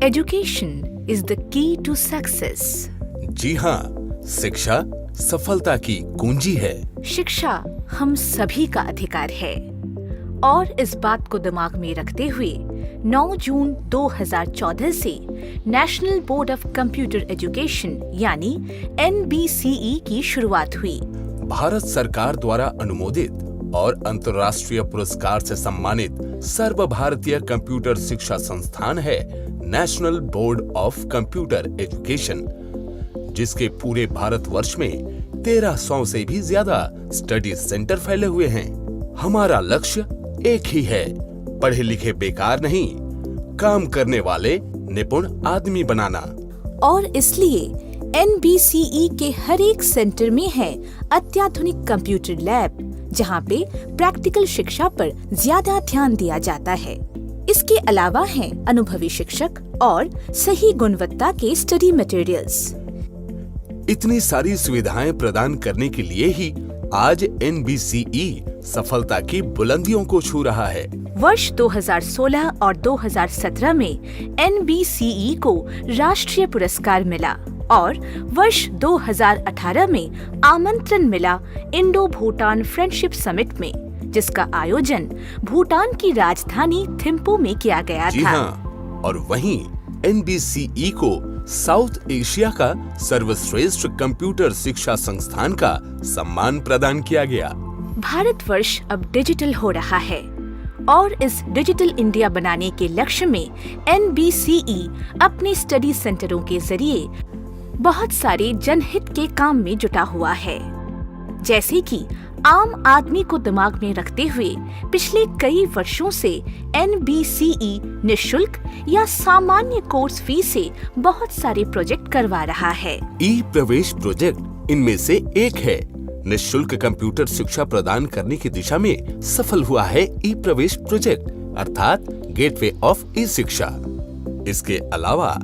Education is the key to success. जी हाँ, शिक्षा सफलता की कुंजी है। शिक्षा हम सभी का अधिकार है और इस बात को दिमाग में रखते हुए 9 जून 2014 से national board of computer education यानी NBCE की शुरुआत हुई। भारत सरकार द्वारा अनुमोदित और अंतर्राष्ट्रीय पुरस्कार से सम्मानित सर्वभारतीय कंप्यूटर शिक्षा संस्थान है national board of computer education, जिसके पूरे भारतवर्ष में 1300 से भी ज्यादा स्टडी सेंटर फैले हुए हैं। हमारा लक्ष्य एक ही है, पढ़े लिखे बेकार नहीं, काम करने वाले निपुण आदमी बनाना। और इसलिए NBCE के हर एक सेंटर में है अत्याधुनिक कंप्यूटर लैब, जहां पे प्रैक्टिकल शिक्षा पर ज्यादा ध्यान दिया जाता है। इसके अलावा हैं अनुभवी शिक्षक और सही गुणवत्ता के स्टडी मटेरियल्स। इतनी सारी सुविधाएं प्रदान करने के लिए ही आज NBCE सफलता की बुलंदियों को छू रहा है। वर्ष 2016 और 2017 में NBCE को राष्ट्रीय पुरस्कार मिला और वर्ष 2018 में आमंत्रण मिला इंडो भूटान फ्रेंडशिप समिट में, जिसका आयोजन भूटान की राजधानी थिम्पू में किया गया जी था। हाँ, और वहीं NBCE को साउथ एशिया का सर्वश्रेष्ठ कंप्यूटर शिक्षा संस्थान का सम्मान प्रदान किया गया। भारतवर्ष अब डिजिटल हो रहा है और इस डिजिटल इंडिया बनाने के लक्ष्य में NBCE अपने स्टडी सेंटरों के जरिए बहुत सारे जनहित के काम में जुटा हुआ है, जैसे कि आम आदमी को दिमाग में रखते हुए पिछले कई वर्षों से NBCE निशुल्क या सामान्य कोर्स फी से बहुत सारे प्रोजेक्ट करवा रहा है। ई प्रवेश प्रोजेक्ट इनमें से एक है। निशुल्क कंप्यूटर शिक्षा प्रदान करने की दिशा में सफल हुआ है ई प्रवेश प्रोजेक्ट, अर्थात गेटवे ऑफ ई शिक्षा। इसके अलावा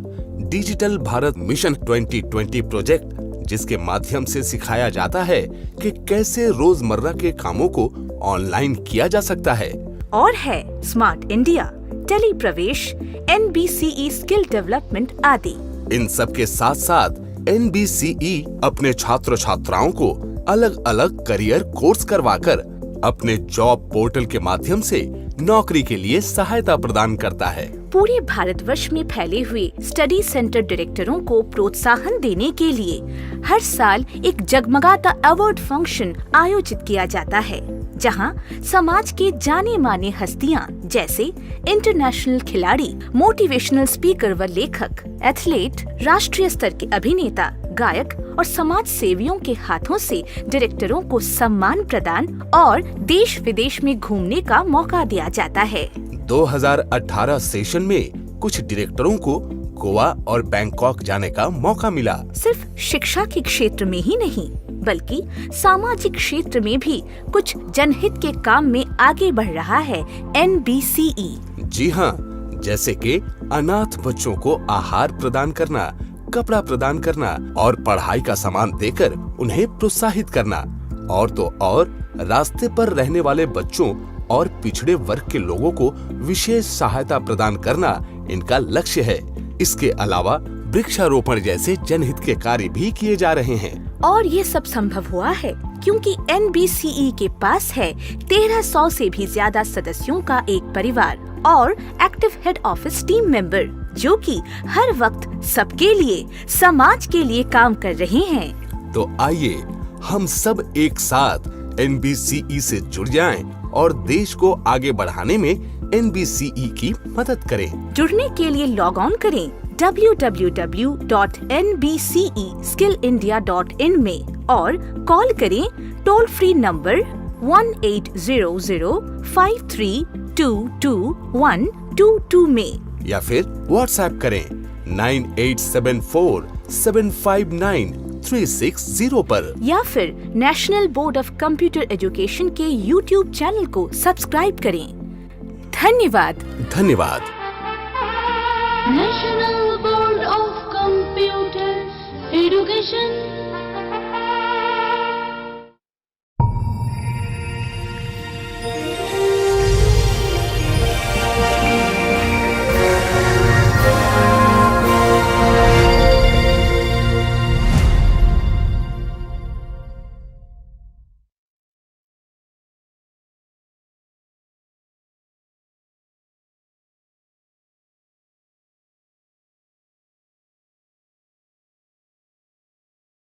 डिजिटल भारत मिशन 2020 प्रोजेक्ट, जिसके माध्यम से सिखाया जाता है कि कैसे रोजमर्रा के कामों को ऑनलाइन किया जा सकता है। और है स्मार्ट इंडिया, टेली प्रवेश, NBCE स्किल डेवलपमेंट आदि। इन सब के साथ साथ NBCE अपने छात्र छात्राओं को अलग अलग करियर कोर्स करवाकर अपने जॉब पोर्टल के माध्यम से नौकरी के लिए सहायता प्रदान करता है। पूरे भारतवर्ष में फैले हुए स्टडी सेंटर डायरेक्टरों को प्रोत्साहन देने के लिए हर साल एक जगमगाता अवार्ड फंक्शन आयोजित किया जाता है, जहां समाज के जाने माने हस्तियां जैसे इंटरनेशनल खिलाड़ी, मोटिवेशनल स्पीकर व लेखक, एथलीट, राष्ट्रीय स्तर के अभिनेता, गायक और समाज सेवियों के हाथों से डायरेक्टरों को सम्मान प्रदान और देश विदेश में घूमने का मौका दिया जाता है। 2018 सेशन में कुछ डायरेक्टरों को गोवा और बैंकॉक जाने का मौका मिला। सिर्फ शिक्षा के क्षेत्र में ही नहीं, बल्कि सामाजिक क्षेत्र में भी कुछ जनहित के काम में आगे बढ़ रहा है NBCE। जी हाँ, जैसे कि अनाथ बच्चों को आहार प्रदान करना, कपड़ा प्रदान करना और पढ़ाई का सामान देकर उन्हें प्रोत्साहित करना, और तो और रास्ते पर रहने वाले बच्चों और पिछड़े वर्ग के लोगों को विशेष सहायता प्रदान करना इनका लक्ष्य है। इसके अलावा वृक्षारोपण जैसे जनहित के कार्य भी किए जा रहे हैं। और ये सब संभव हुआ है क्योंकि NBCE के पास है 1300 से भी ज्यादा सदस्यों का एक परिवार और active head office team member, जो कि हर वक्त सबके लिए, समाज के लिए काम कर रहे हैं। तो आइए हम सब एक साथ NBCE से जुड़ जाएं और देश को आगे बढ़ाने में NBCE की मदद करें। जुड़ने के लिए लॉग ऑन करें www.nbceskillindia.in में और कॉल करें टोल फ्री नंबर 180053222122 में, या फिर व्हाट्सएप करें 9874759360 पर, या फिर national board of computer education के YouTube चैनल को सब्सक्राइब करें। धन्यवाद। धन्यवाद। National board of computer education.